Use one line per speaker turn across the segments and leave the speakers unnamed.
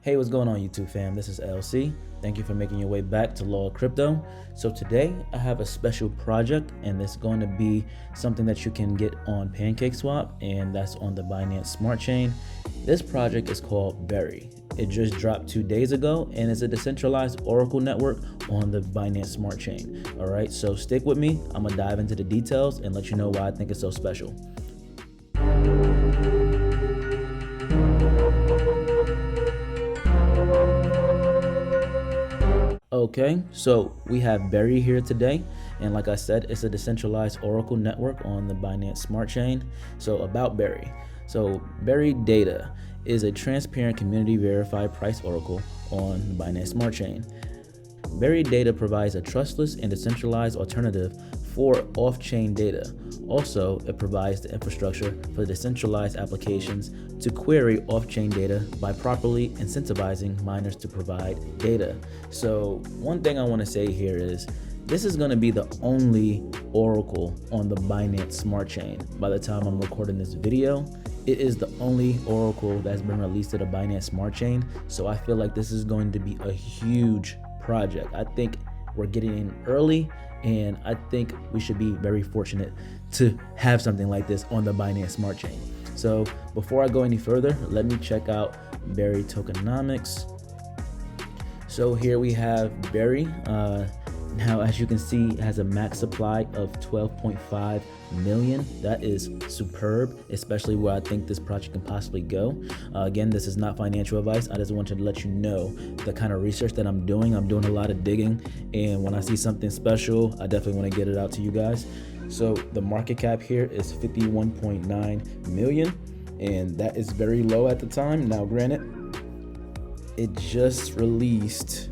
Hey, what's going on YouTube fam? This is LC. Thank you for making your way back to Law of Crypto. So today I have a special project, and it's going to be something that you can get on PancakeSwap, and that's on the Binance Smart Chain. This project is called BRY. It just dropped 2 days ago, and it's a decentralized Oracle network on the Binance Smart Chain. All right, so stick with me. I'm gonna dive into the details and let you know why I think it's so special. Okay, so we have BRY here today, and like I said, it's a decentralized Oracle network on the Binance Smart Chain. So about BRY. So BRY Data is a transparent community verified price oracle on the Binance Smart Chain. BRY Data provides a trustless and decentralized alternative for off-chain data. Also, it provides the infrastructure for decentralized applications to query off-chain data by properly incentivizing miners to provide data. So one thing I want to say here is this is going to be the only oracle on the Binance Smart Chain. By the time I'm recording this video, it is the only oracle that's been released to the Binance Smart Chain. So I feel like this is going to be a huge project. I think we're getting in early, and I think we should be very fortunate to have something like this on the Binance Smart Chain. So before I go any further, let me check out BRY tokenomics. So here we have BRY. Now, as you can see, it has a max supply of 12.5 million. That is superb, especially where I think this project can possibly go. Again, this is not financial advice. I just wanted to let you know the kind of research that I'm doing. I'm doing a lot of digging, and when I see something special, I definitely want to get it out to you guys. So the market cap here is 51.9 million, and that is very low at the time. Now, granted, it just released.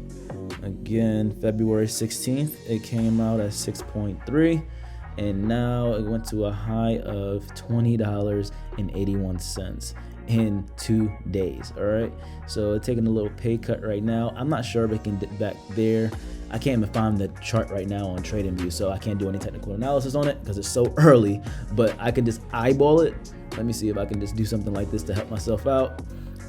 Again, February 16th, it came out at 6.3, and now it went to a high of $20.81 in 2 days. All right, so it's taking a little pay cut right now. I'm not sure if it can dip back there. I can't even find the chart right now on TradingView, so I can't do any technical analysis on it because it's so early, but I can just eyeball it. Let me see if I can just do something like this to help myself out.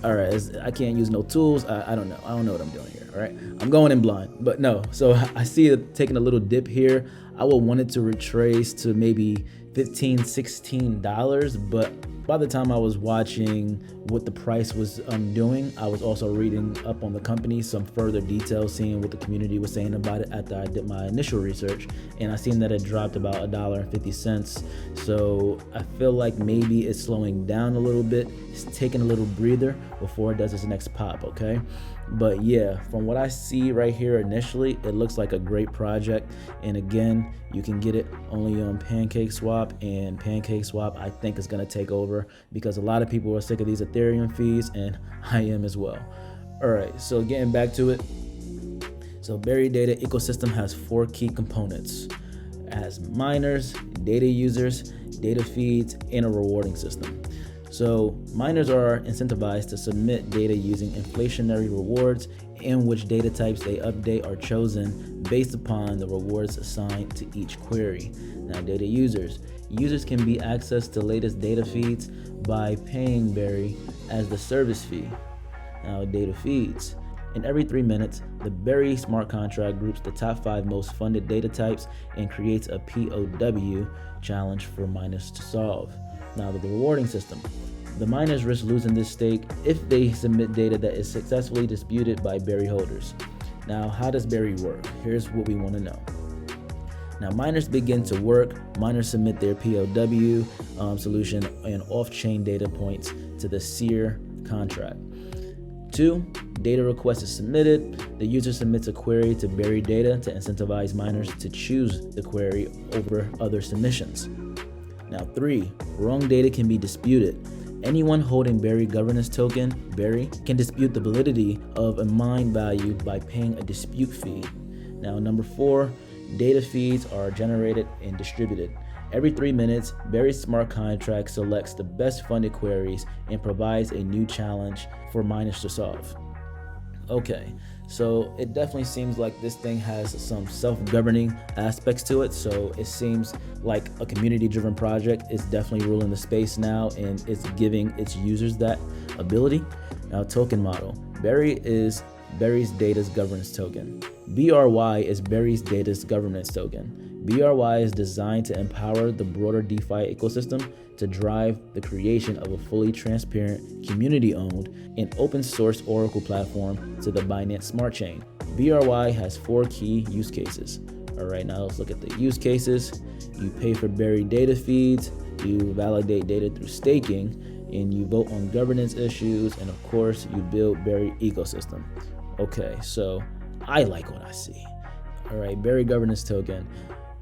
All right, I can't use no tools. I don't know. I don't know what I'm doing here. All right, I'm going in blind, but no. So I see it taking a little dip here. I would want it to retrace to maybe $15, $16, but by the time I was watching what the price was doing, I was also reading up on the company, some further details, seeing what the community was saying about it after I did my initial research, and I seen that it dropped about $1.50. So I feel like maybe it's slowing down a little bit. It's taking a little breather before it does its next pop, okay? But yeah, from what I see right here initially, it looks like a great project. And again, you can get it only on PancakeSwap, and PancakeSwap I think is going to take over because a lot of people are sick of these Ethereum fees, and I am as well. All right, so getting back to it. So BRY Data ecosystem has 4 key components. It has miners, data users, data feeds, and a rewarding system. So miners are incentivized to submit data using inflationary rewards, in which data types they update are chosen based upon the rewards assigned to each query. Now, data users can be accessed to latest data feeds by paying BRY as the service fee. Now, data feeds. And every 3 minutes, the BRY smart contract groups the top 5 most funded data types and creates a POW challenge for miners to solve. Now, the rewarding system. The miners risk losing this stake if they submit data that is successfully disputed by BRY holders. Now, how does BRY work? Here's what we want to know. Now, miners begin to work. Miners submit their POW solution and off-chain data points to the Seer contract. 2, data request is submitted. The user submits a query to BRY Data to incentivize miners to choose the query over other submissions. Now, 3, wrong data can be disputed. Anyone holding BRY governance token, BRY, can dispute the validity of a mine value by paying a dispute fee. Now, number 4, data feeds are generated and distributed. Every 3 minutes, BRY smart contract selects the best funded queries and provides a new challenge for miners to solve. Okay, so it definitely seems like this thing has some self-governing aspects to it. So it seems like a community-driven project is definitely ruling the space now, and it's giving its users that ability. Now, token model. BRY is BRY's data's governance token. BRY is BRY's data's governance token. BRY is designed to empower the broader DeFi ecosystem to drive the creation of a fully transparent, community-owned, and open-source Oracle platform to the Binance Smart Chain. BRY has 4 key use cases. All right, now let's look at the use cases. You pay for BRY data feeds, you validate data through staking, and you vote on governance issues, and of course, you build BRY ecosystem. Okay, so I like what I see. All right, BRY governance token.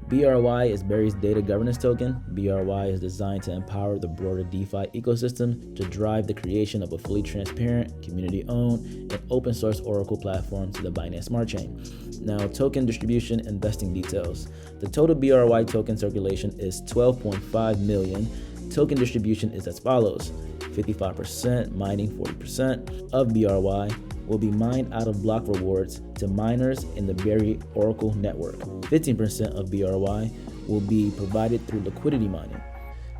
BRY is BRY's data governance token. BRY is designed to empower the broader DeFi ecosystem to drive the creation of a fully transparent, community-owned, and open-source Oracle platform to the Binance Smart Chain. Now, token distribution and vesting details. The total BRY token circulation is 12.5 million. Token distribution is as follows: 55% mining, 40% of BRY will be mined out of block rewards to miners in the BRY Oracle network. 15% of BRY will be provided through liquidity mining.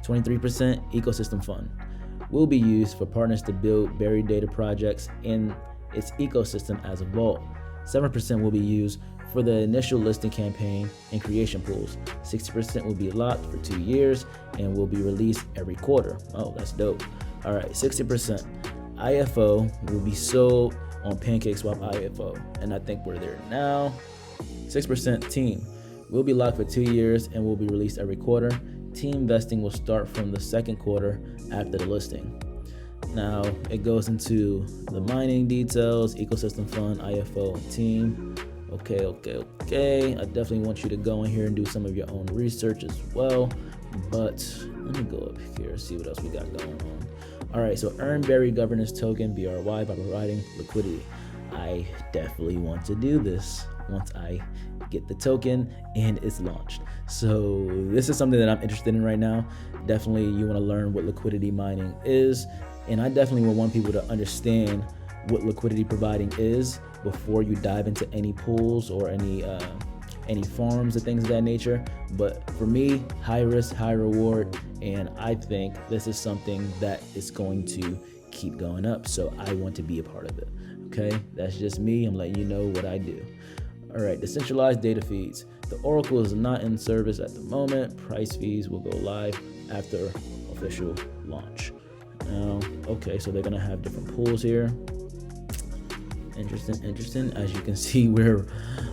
23% ecosystem fund will be used for partners to build BRY data projects in its ecosystem as a vault. 7% will be used for the initial listing campaign and creation pools. 60% will be locked for 2 years and will be released every quarter. Oh, that's dope. All right, 60% IFO will be sold on PancakeSwap IFO, and I think we're there now. 6% team will be locked for 2 years and will be released every quarter. Team vesting will start from the second quarter after the listing. Now it goes into the mining details, ecosystem fund, IFO, and team. Okay. I definitely want you to go in here and do some of your own research as well. But let me go up here and see what else we got going on. All right, so earn BRY governance token BRY by providing liquidity. I definitely want to do this once I get the token and it's launched. So this is something that I'm interested in right now. Definitely you want to learn what liquidity mining is, and I definitely would want people to understand what liquidity providing is before you dive into any pools or any farms or things of that nature. But for me, high risk, high reward, and I think this is something that is going to keep going up, so I want to be a part of it. Okay, that's just me. I'm letting you know what I do. All right, decentralized data feeds. The Oracle is not in service at the moment. Price feeds will go live after official launch. Now, okay, so they're gonna have different pools here. Interesting. As you can see,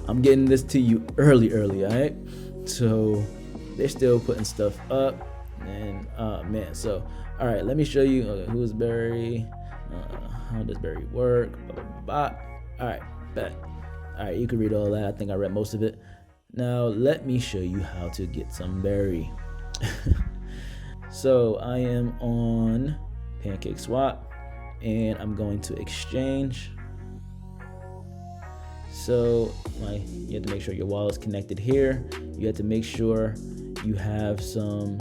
I'm getting this to you early, all right? So they're still putting stuff up, and man, so all right, let me show you who is BRY, how does BRY work, blah, blah, blah. All right, bet. All right, you can read all that. I think I read most of it. Now let me show you how to get some BRY. So I am on PancakeSwap, and I'm going to exchange. So you have to make sure your wallet's connected here. You have to make sure you have some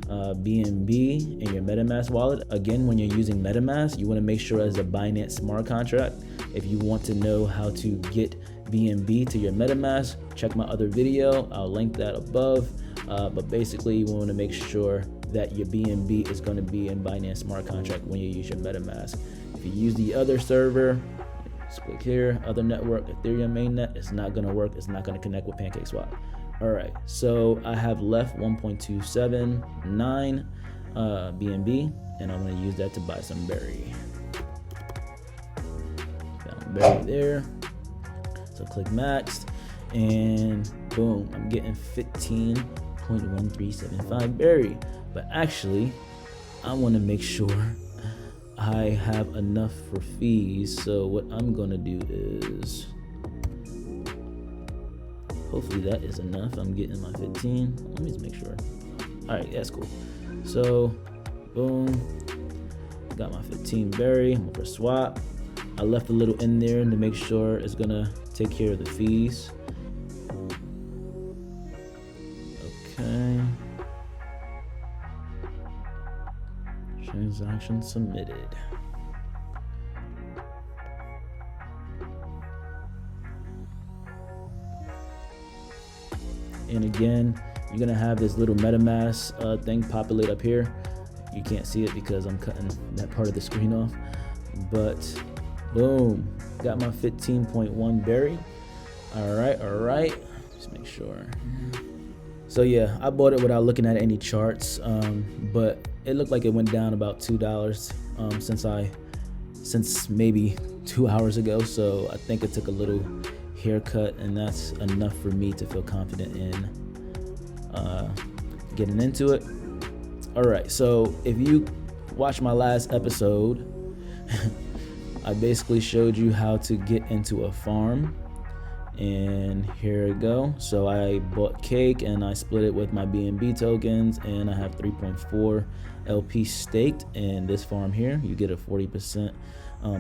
BNB in your MetaMask wallet. Again, when you're using MetaMask, you want to make sure as a Binance smart contract. If you want to know how to get BNB to your MetaMask, check my other video. I'll link that above. But basically, you want to make sure that your BNB is going to be in Binance smart contract when you use your MetaMask. If you use the other server, just click here, other network, Ethereum mainnet, it's not gonna work. It's not gonna connect with PancakeSwap. All right, so I have left 1.279 BNB, and I'm gonna use that to buy some BRY. Found BRY there. So click maxed, and boom, I'm getting 15.1375 BRY. But actually, I wanna make sure I have enough for fees. So what I'm gonna do is, hopefully that is enough. I'm getting my 15. Let me just make sure. All right, that's cool. So boom, got my 15 BRY. I'm gonna swap. I left a little in there to make sure it's gonna take care of the fees. Okay. Transaction submitted. And again, you're gonna have this little MetaMask thing populate up here. You can't see it because I'm cutting that part of the screen off, but Boom. Got my 15.1 berry. All right. Just make sure. So yeah, I bought it without looking at any charts, but it looked like it went down about $2 since maybe 2 hours ago. So I think it took a little haircut, and that's enough for me to feel confident in getting into it. All right, so if you watched my last episode, I basically showed you how to get into a farm, and here we go. So I bought cake and I split it with my BNB tokens, and I have 3.4 LP staked in this farm here. You get a 40%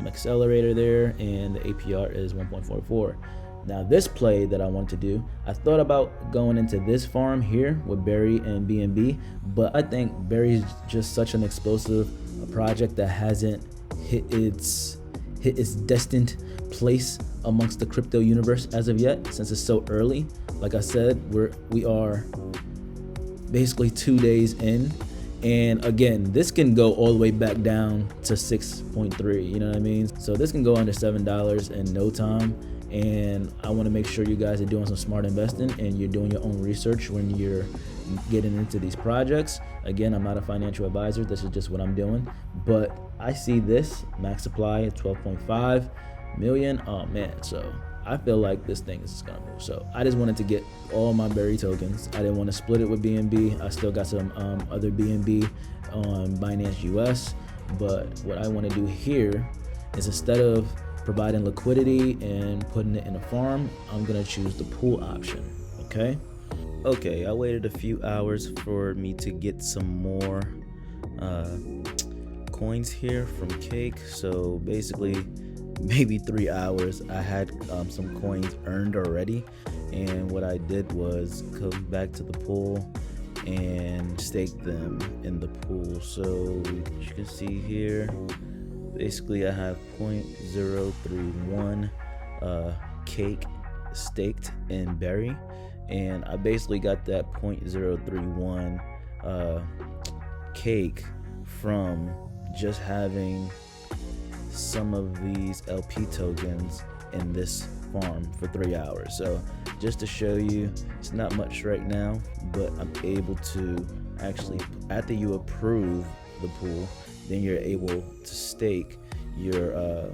accelerator there, and the APR is 1.44. Now this play that I want to do, I thought about going into this farm here with BRY and BNB, but I think BRY is just such an explosive project that hasn't hit its destined place amongst the crypto universe as of yet, since it's so early. Like I said, we are basically 2 days in, and again, this can go all the way back down to 6.3, you know what I mean? So this can go under $7 in no time. And I want to make sure you guys are doing some smart investing and you're doing your own research when you're getting into these projects. Again, I'm not a financial advisor. This is just what I'm doing. But I see this max supply at 12.5 million. Oh man, so I feel like this thing is gonna move. So I just wanted to get all my BRY tokens. I didn't want to split it with BNB. I still got some other BNB on Binance US. But what I want to do here is, instead of providing liquidity and putting it in a farm, I'm gonna choose the pool option. Okay, I waited a few hours for me to get some more coins here from Cake. So basically maybe 3 hours. I had some coins earned already, and what I did was come back to the pool and stake them in the pool. So you can see here, basically I have 0.031 cake staked in BRY, and I basically got that 0.031 cake from just having some of these LP tokens in this farm for 3 hours. So just to show you, it's not much right now, but I'm able to actually, after you approve the pool, then you're able to stake your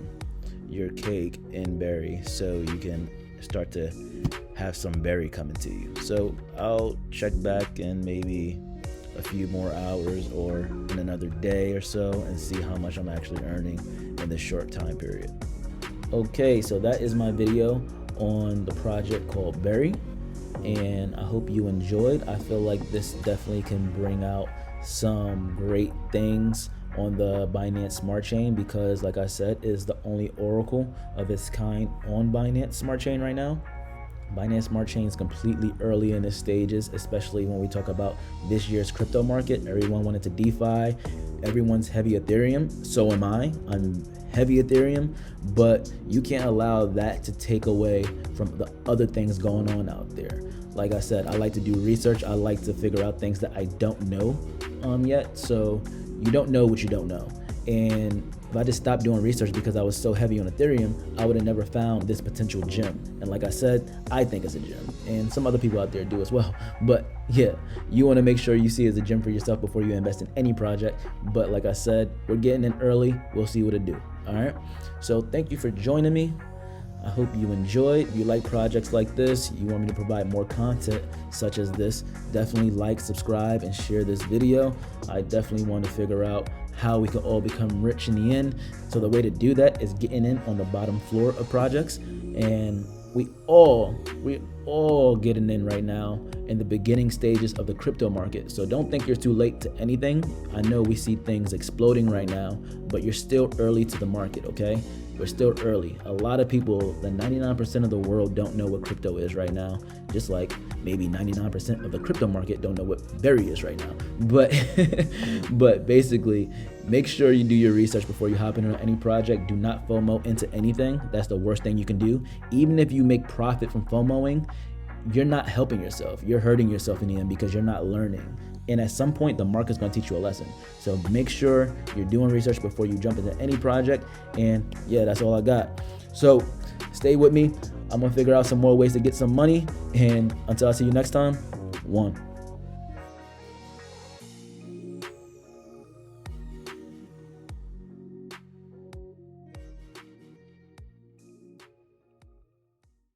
cake in BRY, so you can start to have some BRY coming to you. So I'll check back in maybe a few more hours or in another day or so and see how much I'm actually earning in this short time period. Okay, so that is my video on the project called BRY, and I hope you enjoyed. I feel like this definitely can bring out some great things on the Binance Smart Chain, because like I said, it is the only oracle of its kind on Binance Smart Chain right now. Binance Smart Chain is completely early in its stages, especially when we talk about this year's crypto market. Everyone wanted to DeFi. Everyone's heavy Ethereum. So am I. I'm heavy Ethereum, but you can't allow that to take away from the other things going on out there. Like I said, I like to do research. I like to figure out things that I don't know yet. So you don't know what you don't know. And if I just stopped doing research because I was so heavy on Ethereum, I would have never found this potential gem. And like I said, I think it's a gem, and some other people out there do as well. But yeah, you want to make sure you see it as a gem for yourself before you invest in any project. But like I said, we're getting in early. We'll see what it do. All right. So thank you for joining me. I hope you enjoyed. If you like projects like this, you want me to provide more content such as this, definitely like, subscribe, and share this video. I definitely want to figure out how we can all become rich in the end. So the way to do that is getting in on the bottom floor of projects, and we all getting in right now in the beginning stages of the crypto market. So don't think you're too late to anything. I know we see things exploding right now, but you're still early to the market, okay? We're still early. A lot of people, the 99% of the world, don't know what crypto is right now, just like maybe 99% of the crypto market don't know what BRY is right now. But basically, make sure you do your research before you hop into any project. Do not FOMO into anything. That's the worst thing you can do. Even if you make profit from FOMOing, you're not helping yourself. You're hurting yourself in the end because you're not learning. And at some point, the market's going to teach you a lesson. So make sure you're doing research before you jump into any project. And yeah, that's all I got. So stay with me. I'm going to figure out some more ways to get some money. And until I see you next time, one.